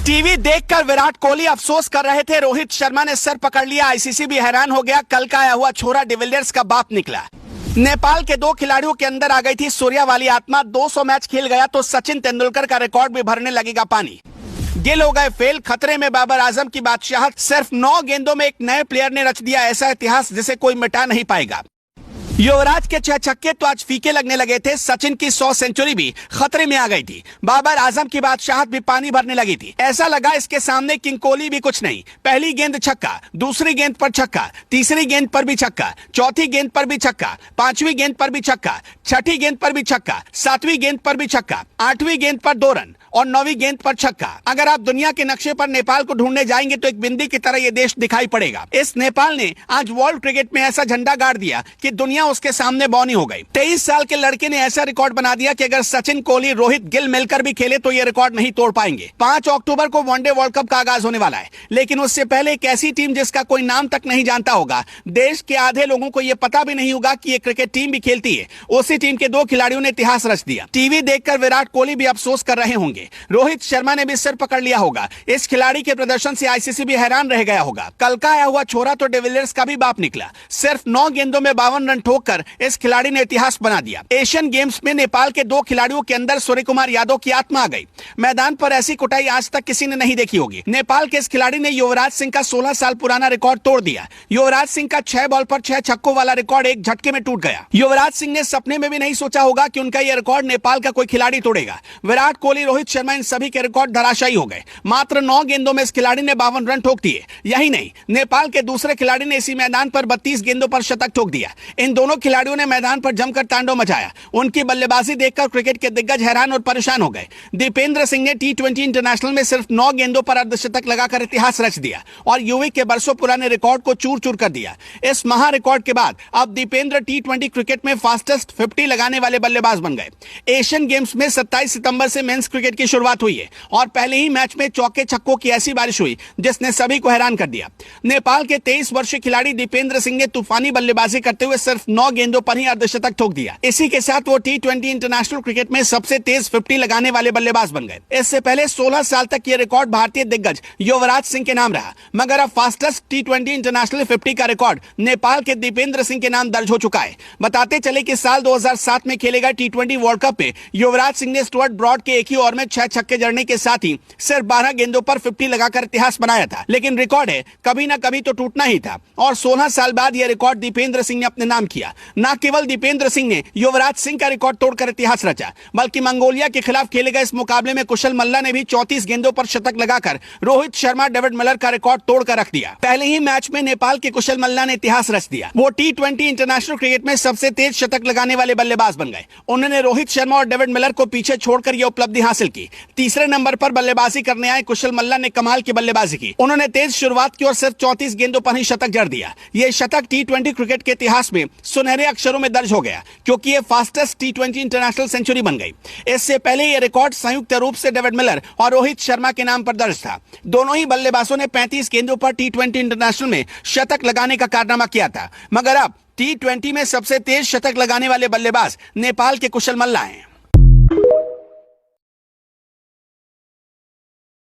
TV देखकर विराट कोहली अफसोस कर रहे थे, रोहित शर्मा ने सर पकड़ लिया, आईसीसी भी हैरान हो गया। कल का आया हुआ छोरा डिविलियर्स का बाप निकला। नेपाल के 2 खिलाड़ियों के अंदर आ गई थी सूर्या वाली आत्मा। 200 मैच खेल गया तो सचिन तेंदुलकर का रिकॉर्ड भी भरने लगेगा पानी। गिल हो गए फेल, खतरे में बाबर आजम की बादशाहत। सिर्फ 9 गेंदों में एक नए प्लेयर ने रच दिया ऐसा इतिहास जिसे कोई मिटा नहीं पाएगा। युवराज के 6 छक्के तो आज फीके लगने लगे थे। सचिन की 100 सेंचुरी भी खतरे में आ गई थी। बाबर आजम की बादशाहत भी पानी भरने लगी थी। ऐसा लगा इसके सामने किंग कोहली भी कुछ नहीं। पहली गेंद छक्का, दूसरी गेंद पर छक्का, तीसरी गेंद पर भी छक्का, चौथी गेंद पर भी छक्का, 5वीं गेंद पर भी छक्का, 6ठी गेंद पर भी छक्का, 7वीं गेंद पर भी छक्का, 8वीं गेंद पर 2 रन और 9वीं गेंद पर छक्का। अगर आप दुनिया के नक्शे पर नेपाल को ढूंढने जाएंगे तो एक बिंदी की तरह ये देश दिखाई पड़ेगा। इस नेपाल ने आज वर्ल्ड क्रिकेट में ऐसा झंडा गाड़ दिया कि दुनिया उसके सामने बौनी हो गई। 23 साल के लड़के ने ऐसा रिकॉर्ड बना दिया कि अगर सचिन, कोहली, रोहित, गिल मिलकर भी खेले तो ये रिकॉर्ड नहीं तोड़ पाएंगे। 5 अक्टूबर को वनडे वर्ल्ड कप का आगाज होने वाला है, लेकिन उससे पहले एक ऐसी टीम जिसका कोई नाम तक नहीं जानता होगा, देश के आधे लोगों को यह पता भी नहीं होगा कि ये क्रिकेट टीम भी खेलती है, उसी टीम के 2 खिलाड़ियों ने इतिहास रच दिया। टीवी देखकर विराट कोहली भी अफसोस कर रहे होंगे, रोहित शर्मा ने भी सिर पकड़ लिया होगा। इस खिलाड़ी के प्रदर्शन से आईसीसी भी हैरान रह गया होगा। कल का आया हुआ छोरा तो डिविलियर्स का भी बाप निकला। सिर्फ 9 गेंदों में 52 रन ठोककर इस खिलाड़ी ने इतिहास बना दिया। एशियन गेम्स में नेपाल के 2 खिलाड़ियों के अंदर सूर्य कुमार यादव की आत्मा आ गई। मैदान पर ऐसी कुटाई आज तक किसी ने नहीं देखी होगी। नेपाल के इस खिलाड़ी ने युवराज सिंह का 16 साल पुराना रिकॉर्ड तोड़ दिया। युवराज सिंह का 6 बॉल पर 6 छक्कों वाला रिकॉर्ड एक झटके में टूट गया। युवराज सिंह ने सपने में भी नहीं सोचा होगा कि उनका यह रिकॉर्ड नेपाल का कोई खिलाड़ी तोड़ेगा। विराट कोहली, रोहित शर्मा, इन सभी के रिकॉर्ड धराशायी हो गए। मात्र 9 गेंदों में इस खिलाड़ी ने 52 रन ठोक दिए। यही नहीं, नेपाल के दूसरे खिलाड़ी ने इसी मैदान पर 32 गेंदों पर शतक ठोक दिया। इन दोनों खिलाड़ियों ने मैदान पर जमकर तांडव मचाया। उनकी बल्लेबाजी देखकर क्रिकेट के दिग्गज हैरान और परेशान हो गए। दीपेंद्र सिंह ने T20 इंटरनेशनल में सिर्फ 9 गेंदों पर अर्धशतक लगाकर इतिहास रच दिया और यूवी के बरसों पुराने रिकॉर्ड को चूर चूर कर दिया। इस महा रिकॉर्ड के बाद अब दीपेंद्र T20 क्रिकेट में फास्टेस्ट 50 लगाने वाले बल्लेबाज बन गए। एशियन गेम्स में 27 सितंबर से मेंस क्रिकेट की शुरुआत हुई है और पहले ही मैच में चौके छक्कों की ऐसी बारिश हुई जिसने सभी को हैरान कर दिया। नेपाल के 23 वर्षीय खिलाड़ी दीपेंद्र सिंह ने तूफानी बल्लेबाजी करते हुए सिर्फ 9 गेंदों पर ही अर्धशतक ठोक दिया। इसी के साथ वो T20 इंटरनेशनल क्रिकेट में सबसे तेज 50 लगाने वाले बल्लेबाज बन गए। इससे पहले 16 साल तक ये रिकॉर्ड भारतीय दिग्गज युवराज सिंह के नाम रहा, मगर अब फास्टेस्ट T20 इंटरनेशनल 50 का रिकॉर्ड नेपाल के दीपेंद्र सिंह के नाम दर्ज हो चुका है। बताते चले कि साल 2007 में खेले गए T20 वर्ल्ड कप में युवराज सिंह ने स्टुअर्ट ब्रॉड के एक ही ओवर में 6 छक्के जड़ने के साथ ही सिर्फ 12 गेंदों पर 50 लगाकर इतिहास बनाया था। लेकिन रिकॉर्ड है, कभी ना कभी तो टूटना ही था और 16 साल बाद यह रिकॉर्ड दीपेंद्र सिंह ने अपने नाम किया। न केवल दीपेंद्र सिंह ने युवराज सिंह का रिकॉर्ड तोड़कर इतिहास रचा, बल्कि मंगोलिया के खिलाफ खेले गए इस मुकाबले में कुशल मल्ला ने भी 34 गेंदों पर शतक लगाकर रोहित शर्मा, डेविड मिलर का रिकॉर्ड तोड़कर रख दिया। पहले ही मैच में नेपाल के कुशल मल्ला ने इतिहास रच दिया। वो T20 इंटरनेशनल क्रिकेट में सबसे तेज शतक लगाने वाले बल्लेबाज बन गए। उन्होंने रोहित शर्मा और डेविड मिलर को पीछे छोड़कर यह उपलब्धि हासिल की। तीसरे नंबर पर बल्लेबाजी करने आए कुशल मल्ला ने कमाल की बल्लेबाजी की। उन्होंने तेज शुरुआत की और सिर्फ 34 गेंदों पर ही शतक जड़ दिया। यह शतक T20 क्रिकेट के इतिहास में सुनहरे अक्षरों में दर्ज हो गया, क्योंकि यह फास्टेस्ट T20 इंटरनेशनल सेंचुरी बन गई। इससे पहले यह रिकॉर्ड संयुक्त रूप से डेविड मिलर और रोहित शर्मा के नाम पर दर्ज था। दोनों ही बल्लेबाजों ने 35 गेंदों पर T20 इंटरनेशनल में शतक लगाने का कारनामा किया था, मगर अब T20 में सबसे तेज शतक लगाने वाले बल्लेबाज नेपाल के कुशल मल्ला हैं।